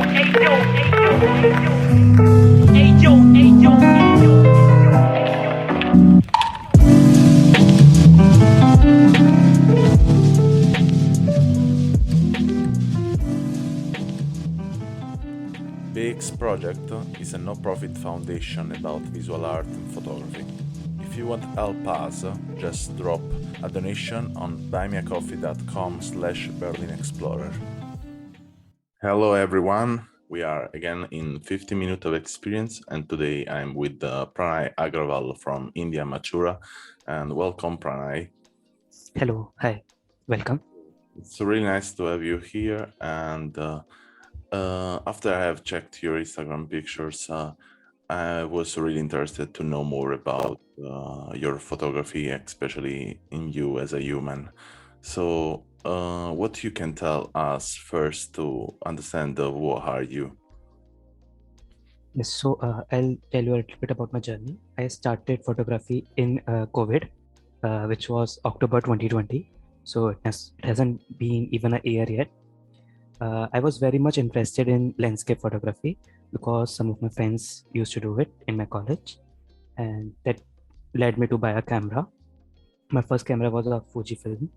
Ayo, ayo, ayo, ayo, ayo, BEEX project is a no-profit foundation about visual art and photography. If you want to help us, just drop a donation on buymeacoffee.com/BerlinExplorer. Hello everyone, we are again in 50 minutes of experience and today I'm with Pranay AGRAWAL from India, Mathura, and welcome Pranay. Hello, hi, welcome. It's really nice to have you here, and after I have checked your Instagram pictures, I was really interested to know more about your photography, especially in you as a human. So, what you can tell us first to understand who are you? Yes, so I'll tell you a little bit about my journey. I started photography in COVID, which was October 2020. So it hasn't been even a year yet. I was very much interested in landscape photography because some of my friends used to do it in my college, and that led me to buy a camera. My first camera was a Fujifilm,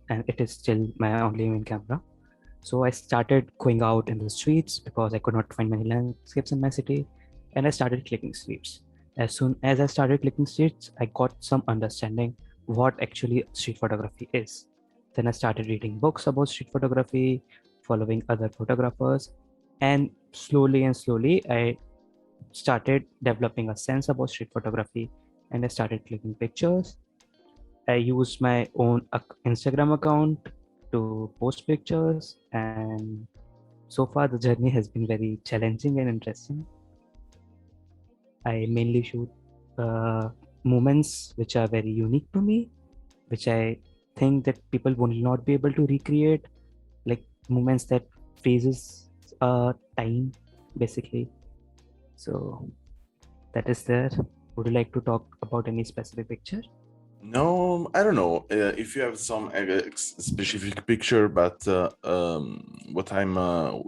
and it is still my only main camera. So I started going out in the streets because I could not find many landscapes in my city, and I started clicking streets. As soon as I started clicking streets, I got some understanding what actually street photography is. Then I started reading books about street photography, following other photographers, and slowly I started developing a sense about street photography, and I started clicking pictures. I used my own Instagram account to post pictures, and so far the journey has been very challenging and interesting. I mainly shoot moments which are very unique to me, which I think that people will not be able to recreate, like moments that freezes time basically. So that is there. Would you like to talk about any specific picture? No, I don't know if you have some specific picture, but what I'm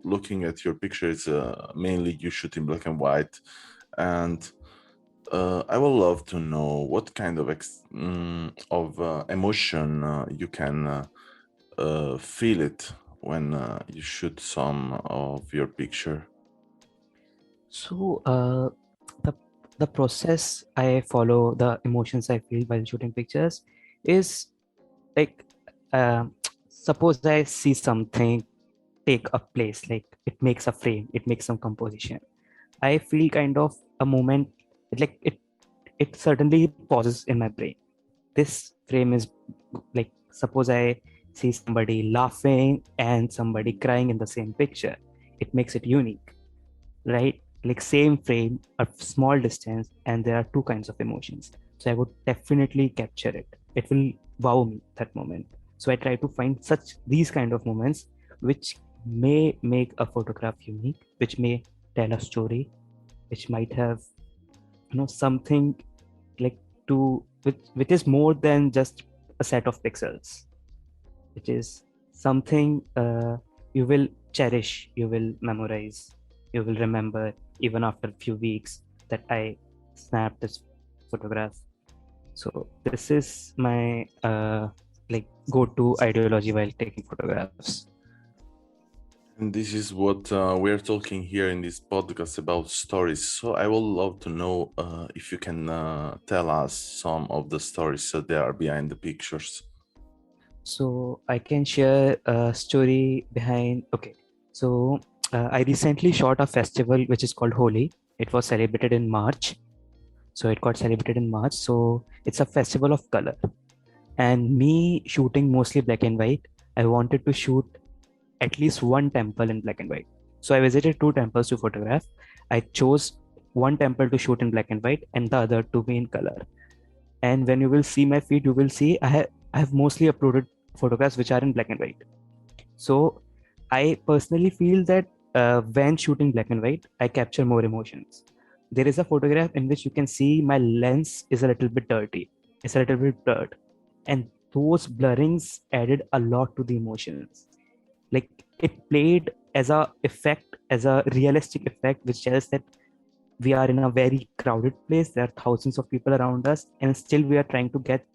looking at your picture is mainly you shoot in black and white, and I would love to know what kind of emotion you can feel it when you shoot some of your picture. So the the process I follow, the emotions I feel while shooting pictures, is like suppose I see something take a place, like it makes a frame, it makes some composition. I feel kind of a moment, like it certainly pauses in my brain. This frame is like, suppose I see somebody laughing and somebody crying in the same picture. It makes it unique, right? Like same frame, a small distance, and there are two kinds of emotions. So I would definitely capture it. It will wow me that moment. So I try to find such these kind of moments which may make a photograph unique, which may tell a story, which might have something like to which is more than just a set of pixels. It is something you will cherish, you will memorize, you will remember even after a few weeks that I snapped this photograph. So this is my like go-to ideology while taking photographs. And this is what we're talking here in this podcast about stories. So I would love to know if you can tell us some of the stories that there are behind the pictures. So I can share a story behind. Okay, so I recently shot a festival which is called Holi. It was celebrated in March. So it got celebrated in March. So it's a festival of color. And me shooting mostly black and white, I wanted to shoot at least one temple in black and white. So I visited two temples to photograph. I chose one temple to shoot in black and white and the other to be in color. And when you will see my feed, you will see I have mostly uploaded photographs which are in black and white. So I personally feel that when shooting black and white, I capture more emotions. There is a photograph in which you can see my lens is a little bit dirty. It's a little bit blurred. And those blurrings added a lot to the emotions. Like it played as a effect, as a realistic effect, which tells that we are in a very crowded place. There are thousands of people around us, and still we are trying to get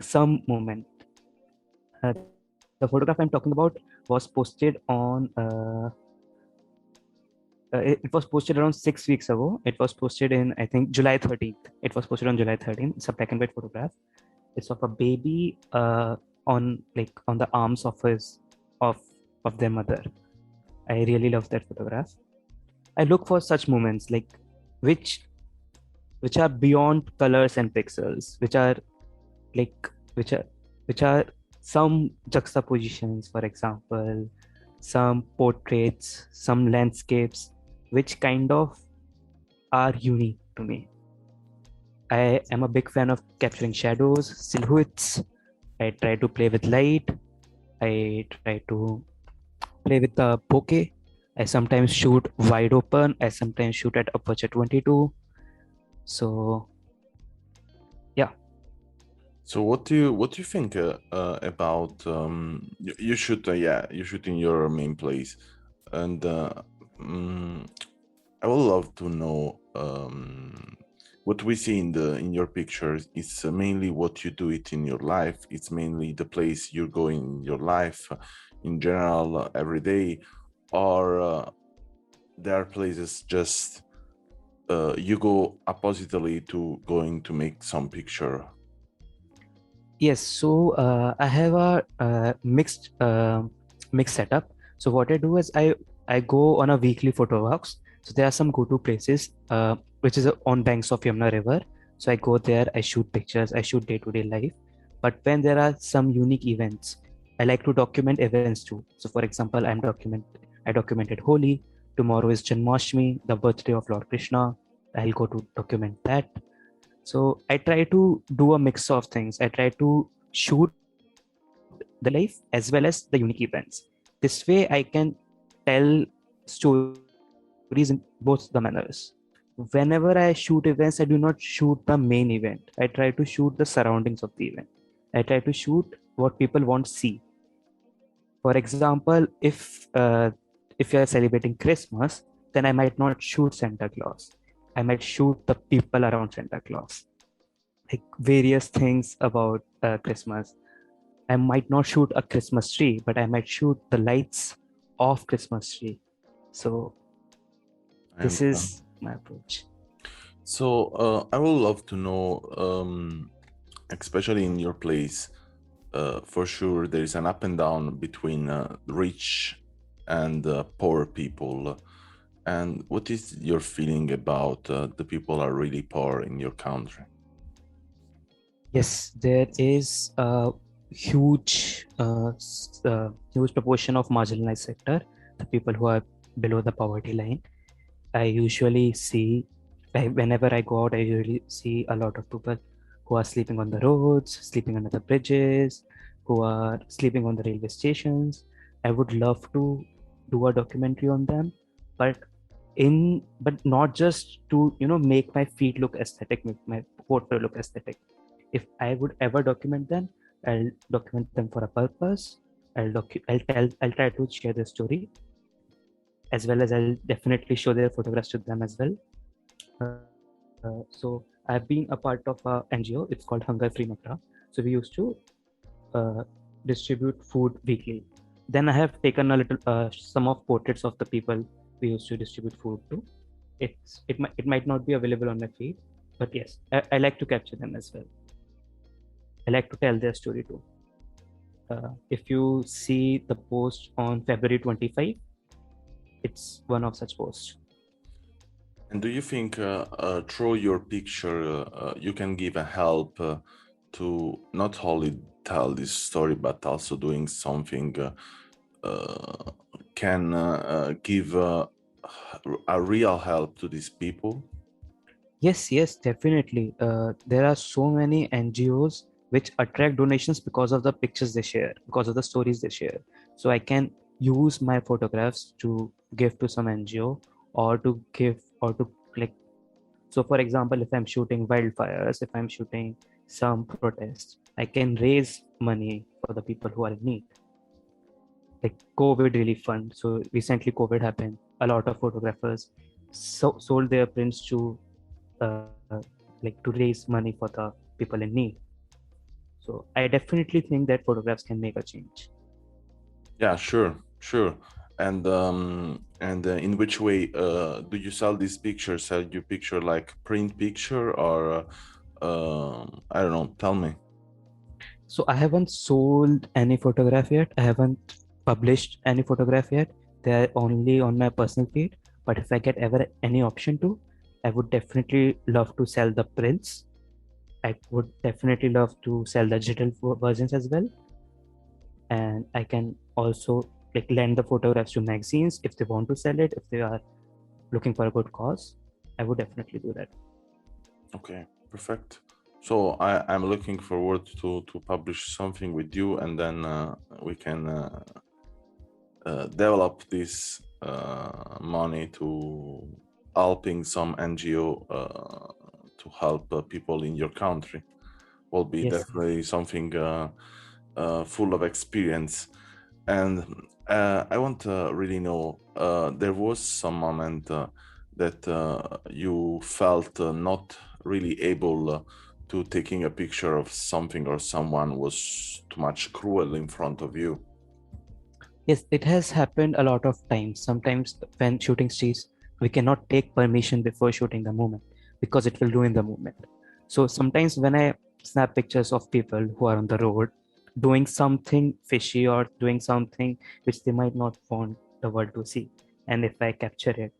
some moment. The photograph I'm talking about was posted on. It was posted around 6 weeks ago. It was posted in, I think, July 13th. It was posted on July 13th. It's a black and white photograph. It's of a baby on the arms of of their mother. I really love that photograph. I look for such moments like which which are beyond colors and pixels, which are like which are some juxtapositions, for example, some portraits, some landscapes, which kind of are unique to me. I am a big fan of capturing shadows, silhouettes. I try to play with light. I try to play with the bokeh. I sometimes shoot wide open. I sometimes shoot at aperture 22. So yeah. So what do you think about you shoot you shoot in your main place, and I would love to know what we see in your pictures. It's mainly what you do it in your life. It's mainly the place you're going in your life, in general, every day, or there are places just you go oppositely to going to make some picture. Yes, so I have a mixed setup. So what I do is I go on a weekly photo walks. So there are some go-to places, which is on banks of Yamuna River. So I go there, I shoot pictures, I shoot day-to-day life. But when there are some unique events, I like to document events too. So for example, I documented Holi. Tomorrow is Janmashtami, the birthday of Lord Krishna. I'll go to document that. So I try to do a mix of things. I try to shoot the life as well as the unique events. This way I can tell stories in both the manners. Whenever I shoot events, I do not shoot the main event. I try to shoot the surroundings of the event. I try to shoot what people want to see. For example, if you are celebrating Christmas, then I might not shoot Santa Claus. I might shoot the people around Santa Claus, like various things about Christmas. I might not shoot a Christmas tree, but I might shoot the lights of Christmas tree. So this is my approach. So I would love to know, especially in your place, for sure there is an up and down between rich and poor people. And what is your feeling about the people are really poor in your country? Yes, there is a huge proportion of marginalized sector, the people who are below the poverty line. I usually see, whenever I go out, I usually see a lot of people who are sleeping on the roads, sleeping under the bridges, who are sleeping on the railway stations. I would love to do a documentary on them, but not just to make my feed look aesthetic, make my portfolio look aesthetic. If I would ever document them, I'll document them for a purpose. I'll try to share their story, as well as I'll definitely show their photographs to them as well. So I've been a part of a NGO. It's called Hunger Free Makra. So we used to distribute food weekly. Then I have taken a little some of portraits of the people we used to distribute food to. It might not be available on my feed, but yes, I like to capture them as well. I like to tell their story too. If you see the post on February 25, it's one of such posts. And do you think through your picture you can give a help to not only tell this story but also doing something can give a real help to these people? Yes, definitely. There are so many NGOs which attract donations because of the pictures they share, because of the stories they share. So I can use my photographs to give to some NGO, or to give, or to like. So for example, if I'm shooting wildfires, if I'm shooting some protests, I can raise money for the people who are in need. like COVID relief fund. So recently COVID happened. A lot of photographers sold their prints to uh, like to raise money for the people in need. So I definitely think that photographs can make a change. Yeah, sure. And in which way do you sell these pictures? Sell you picture like print picture or I don't know. Tell me. So I haven't sold any photograph yet. I haven't published any photograph yet. They're only on my personal feed. But if I get ever any option to, I would definitely love to sell the prints. I would definitely love to sell the digital versions as well. And I can also like lend the photographs to magazines if they want to sell it, if they are looking for a good cause. I would definitely do that. Okay, perfect. So I'm looking forward to publish something with you, and then we can develop this money to helping some NGO to help people in your country. Will be Yes. definitely something full of experience. And I want to really know, there was some moment that you felt not really able to taking a picture of something or someone was too much cruel in front of you. Yes, it has happened a lot of times. Sometimes when shooting scenes, we cannot take permission before shooting the moment because it will ruin the moment. So sometimes when I snap pictures of people who are on the road doing something fishy or doing something which they might not want the world to see, and if I capture it,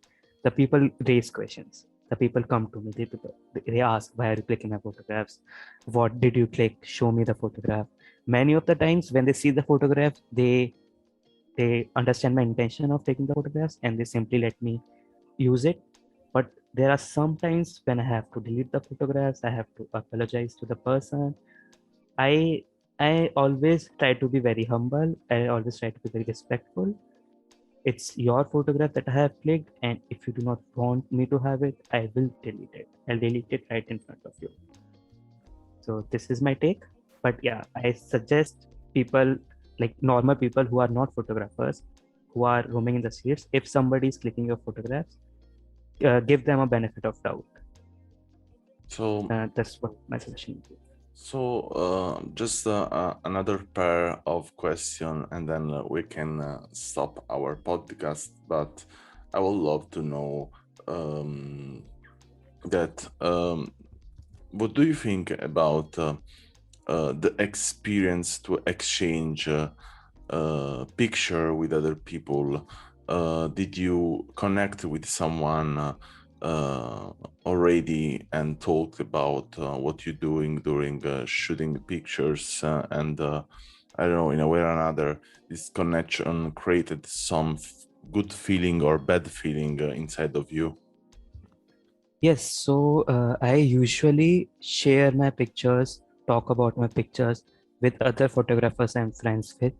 the people raise questions. The people come to me. They ask, "Why are you clicking my photographs? What did you click? Show me the photograph." Many of the times when they see the photograph, they understand my intention of taking the photographs and they simply let me use it. But there are some times when I have to delete the photographs. I have to apologize to the person. I i always try to be very humble. I always try to be very respectful. It's your photograph that I have clicked, and if you do not want me to have it, I will delete it. I'll delete it right in front of you. So this is my take. But yeah, I suggest people, like normal people who are not photographers, who are roaming in the streets, if somebody is clicking your photographs, give them a benefit of doubt. So That's what my suggestion would be. just another pair of question, and then we can stop our podcast. But I would love to know that what do you think about the experience to exchange picture with other people? Did you connect with someone already and talked about what you're doing during shooting the pictures? And I don't know, in a way or another, this connection created some good feeling or bad feeling inside of you? Yes, so I usually share my pictures, talk about my pictures with other photographers I'm friends with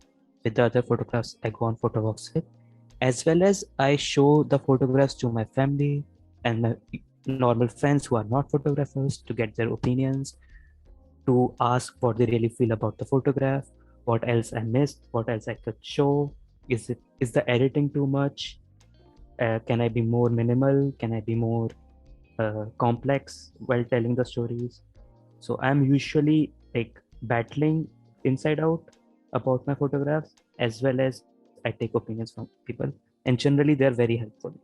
the other photographs I go on photo walks with, as well as I show the photographs to my family and my normal friends who are not photographers to get their opinions, to ask what they really feel about the photograph, what else I missed, what else I could show. Is the editing too much? Can I be more minimal? Can I be more complex while telling the stories? So I'm usually like battling inside out about my photographs, as well as I take opinions from people, and generally they're very helpful.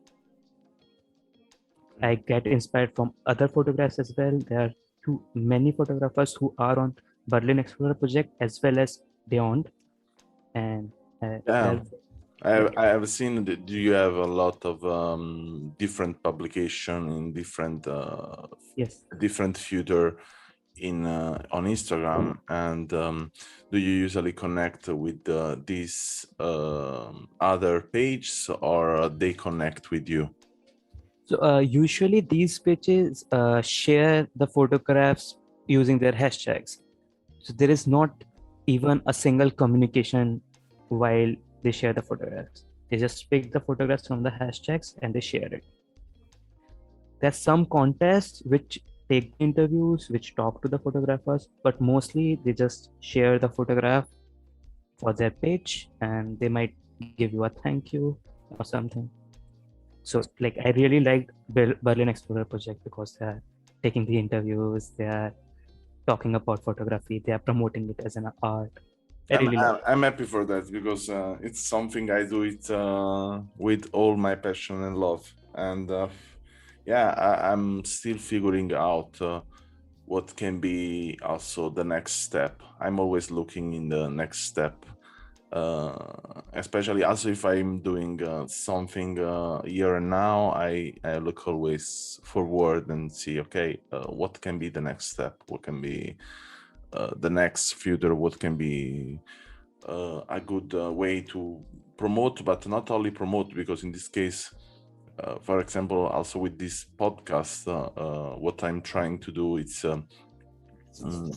I get inspired from other photographs as well. There are too many photographers who are on Berlin Explorer project as well as beyond, and Yeah, they're I have seen that you have a lot of different publication in yes. different footer in on Instagram. And do you usually connect with these other pages, or they connect with you? So usually these pages share the photographs using their hashtags. So there is not even a single communication while they share the photographs. They just pick the photographs from the hashtags and they share it. There's some contests which take interviews, which talk to the photographers, but mostly they just share the photograph for their page, and they might give you a thank you or something. So like I really liked Berlin Explorer project because they are taking the interviews, they are talking about photography, they are promoting it as an art. I I'm, really I'm, like. I'm happy for that because it's something I do it with all my passion and love. And I'm still figuring out what can be also the next step. I'm always looking in the next step, especially also if I'm doing something here and now. I look always forward and see, okay, what can be the next step? What can be the next future? What can be a good way to promote, but not only promote, because in this case, for example, also with this podcast, what I'm trying to do is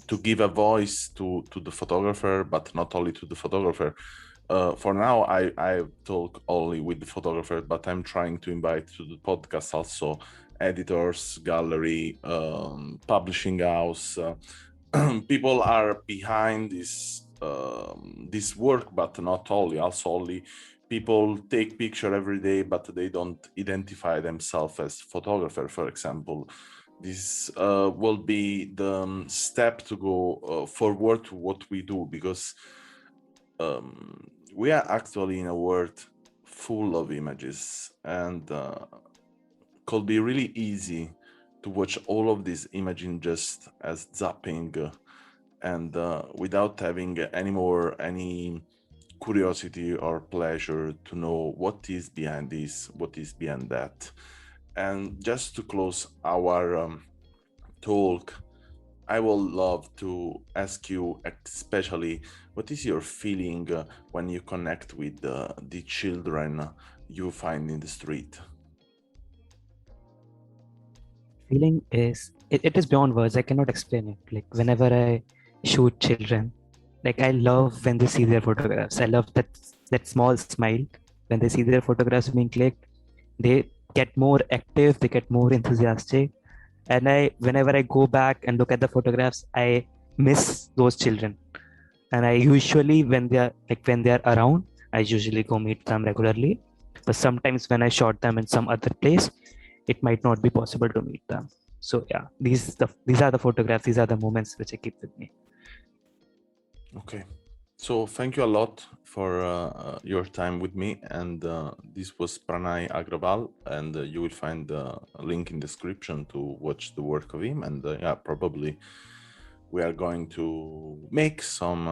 to give a voice to the photographer, but not only to the photographer. For now, I talk only with the photographer, but I'm trying to invite to the podcast also editors, gallery, publishing house. People are behind this work, but not only. Also, only people take picture every day, but they don't identify themselves as photographer, for example. This will be the step to go forward to what we do, because we are actually in a world full of images, and could be really easy to watch all of these images just as zapping, and without having any curiosity or pleasure to know what is behind this, what is behind that. And just to close our talk, I would love to ask you, especially, what is your feeling when you connect with the children you find in the street? Feeling is it is beyond words. I cannot explain it. Like whenever I shoot children, like I love when they see their photographs. I love that small smile when they see their photographs being clicked. They get more active, they get more enthusiastic. And whenever I go back and look at the photographs, I miss those children. And I usually, when they are around, I usually go meet them regularly. But sometimes when I shot them in some other place, it might not be possible to meet them. So yeah, these are the photographs, these are the moments which I keep with me. Okay, so thank you a lot for your time with me, and this was Pranay AGRAWAL, and you will find a link in description to watch the work of him. And probably we are going to make some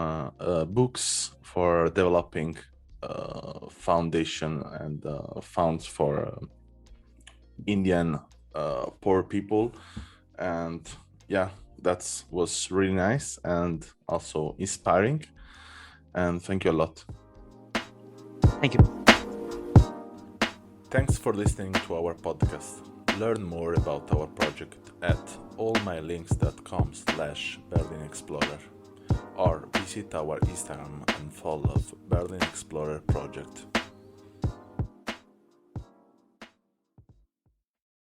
books for developing foundation and funds for Indian poor people. And that was really nice and also inspiring. And thank you a lot. Thank you. Thanks for listening to our podcast. Learn more about our project at allmylinks.com/Berlin Explorer, or visit our Instagram and follow Berlin Explorer Project.